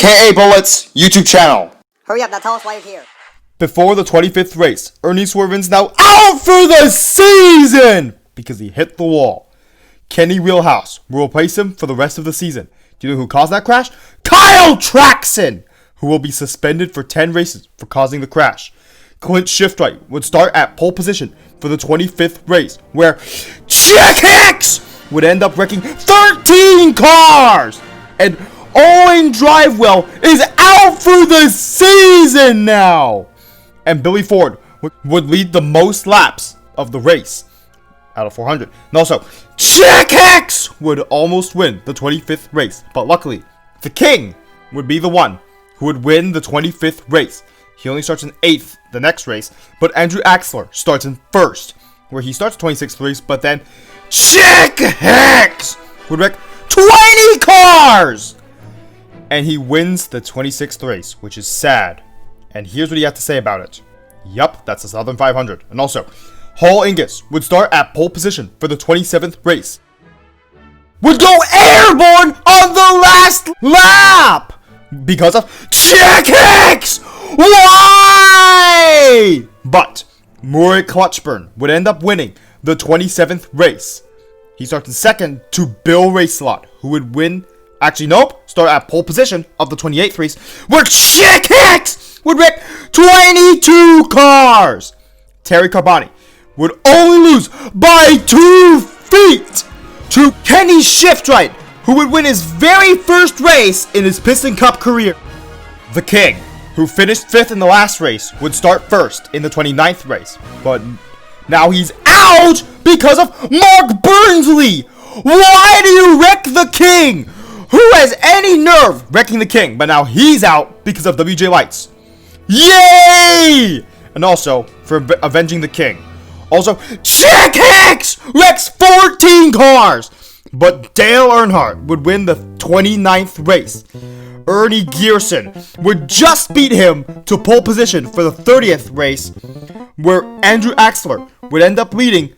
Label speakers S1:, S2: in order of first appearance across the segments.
S1: aka Bullets, YouTube channel.
S2: Hurry up, now tell us why you're here.
S3: Before the 25th race, Ernie Swervan's now out for the season because he hit the wall. Kenny Wheelhouse will replace him for the rest of the season. Do you know who caused that crash? Kyle Traxon, who will be suspended for 10 races for causing the crash. Clint Shiftwright would start at pole position for the 25th race, where Chick Hicks would end up wrecking 13 cars. And Owen Drivewell is out for the season now. And Billy Ford would lead the most laps of the race out of 400. And also, Chick Hicks would almost win the 25th race. But luckily, the King would be the one who would win the 25th race. He only starts in 8th the next race, but Andrew Axler starts in 1st, where he starts 26th race, but then Chick Hicks would wreck 20 cars! And he wins the 26th race, which is sad. And here's what he had to say about it. Yup, that's the Southern 500. And also, Hall Ingus would start at pole position for the 27th race. Would go airborne on the last lap! Because of Chick Hicks! Why? But Murray Clutchburn would end up winning the 27th race. He starts in 2nd to Bill Racelot, who would win. Actually, nope. Start at pole position of the 28th race, where Chick Hicks would wreck 22 cars. Terry Carboni would only lose by 2 feet to Kenny Shiftwright, who would win his very first race in his Piston Cup career. The King, who finished 5th in the last race, would start 1st in the 29th race. But now he's out because of Mark Burnsley. Why do you wreck the King? Who has any nerve wrecking the King? But now he's out because of WJ Lights. Yay! And also for avenging the King. Also, Chick Hicks wrecks 14 cars. But Dale Earnhardt would win the 29th race. Ernie Gearson would just beat him to pole position for the 30th race, where Andrew Axler would end up leading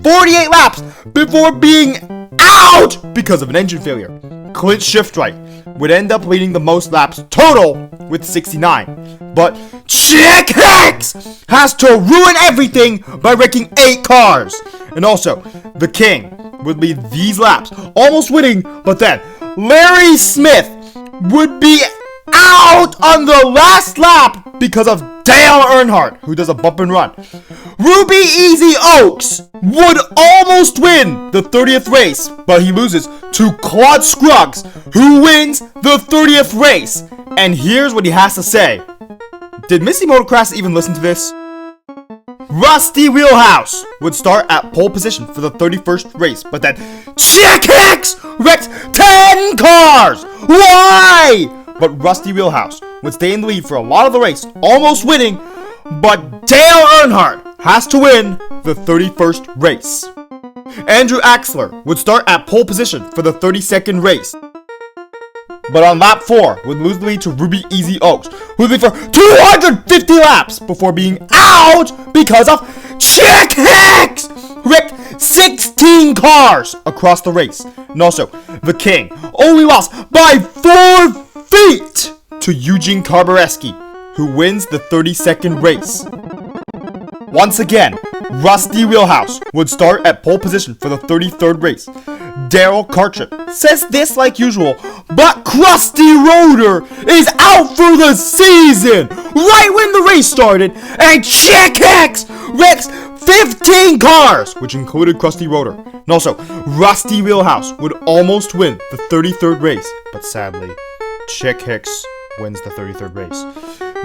S3: 48 laps before being out because of an engine failure. Clint Shiftwright would end up leading the most laps total with 69. But Chick Hicks has to ruin everything by wrecking 8 cars. And also, the King would lead these laps, almost winning, but then Larry Smith would be out on the last lap because of Dale Earnhardt, who does a bump and run. Ruby Easy Oaks would almost win the 30th race, but he loses to Claude Scruggs, who wins the 30th race. And here's what he has to say. Did Missy Motocross even listen to this? Rusty Wheelhouse would start at pole position for the 31st race, but then Chick Hicks wrecked 10 cars! Why? But Rusty Wheelhouse would stay in the lead for a lot of the race, almost winning, but Dale Earnhardt has to win the 31st race. Andrew Axler would start at pole position for the 32nd race, but on lap 4 would lose the lead to Ruby Easy Oaks, who would lead for 250 laps before being out because of Chick Hicks, who wrecked 16 cars across the race. And also, the King only lost by 4 feet to Eugene Karbareski, who wins the 32nd race. Once again, Rusty Wheelhouse would start at pole position for the 33rd race. Daryl Kartrip says this like usual, but Krusty Roeder is out for the season right when the race started, and Chick Hicks wrecks 15 cars, which included Krusty Roeder. And also, Rusty Wheelhouse would almost win the 33rd race, but sadly, Chick Hicks wins the 33rd race.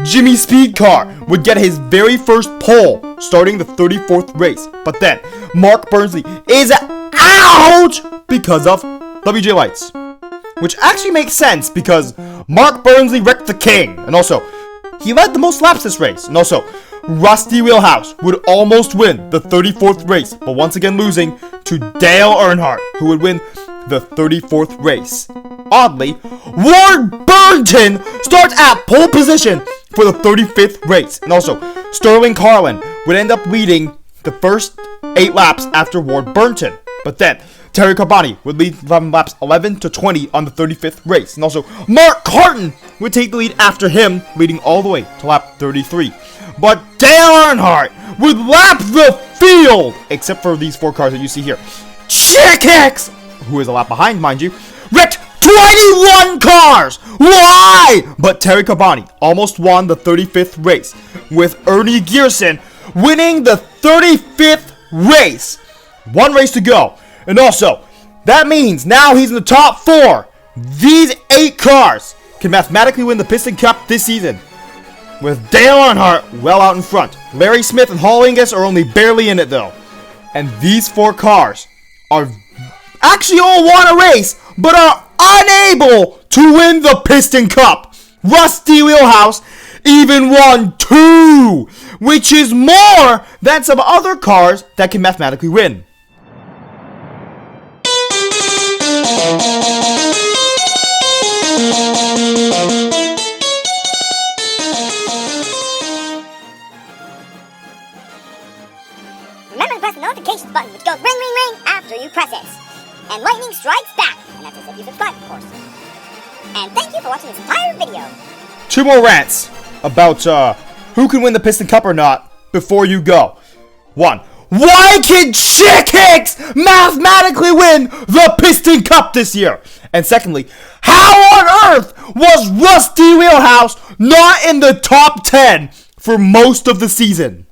S3: Jimmy Speedcar would get his very first pole starting the 34th race, but then Mark Burnsley is out because of WJ Lights. Which actually makes sense because Mark Burnsley wrecked the King, and also, he led the most laps this race. And also, Rusty Wheelhouse would almost win the 34th race, but once again losing to Dale Earnhardt, who would win the 34th race. Oddly, Ward Burton starts at pole position for the 35th race. And also, Sterling Carlin would end up leading the first 8 laps after Ward Burton. But then, Terry Carboni would lead from laps 11 to 20 on the 35th race. And also, Mark Carton would take the lead after him, leading all the way to lap 33. But Dale Earnhardt would lap the field, except for these 4 cars that you see here. Chick Hicks, who is a lap behind, mind you, wrecked 21 cars! Why? But Terry Carboni almost won the 35th race, with Ernie Gearson winning the 35th race. 1 race to go. And also, that means now he's in the top 4. These 8 cars can mathematically win the Piston Cup this season, with Dale Earnhardt well out in front. Larry Smith and Hall Ingus are only barely in it though. And these 4 cars are actually all won a race, but are unable to win the Piston Cup. Rusty Wheelhouse even won 2, which is more than some other cars that can mathematically win.
S2: Remember to press the notifications button, which goes ring, ring, ring after you press it. And lightning strikes back, and that's if you subscribe, of course. And thank you for watching this entire video.
S3: 2 more rants about who can win the Piston Cup or not before you go. 1. Why can Chick Hicks mathematically win the Piston Cup this year? And secondly, how on earth was Rusty Wheelhouse not in the top 10 for most of the season?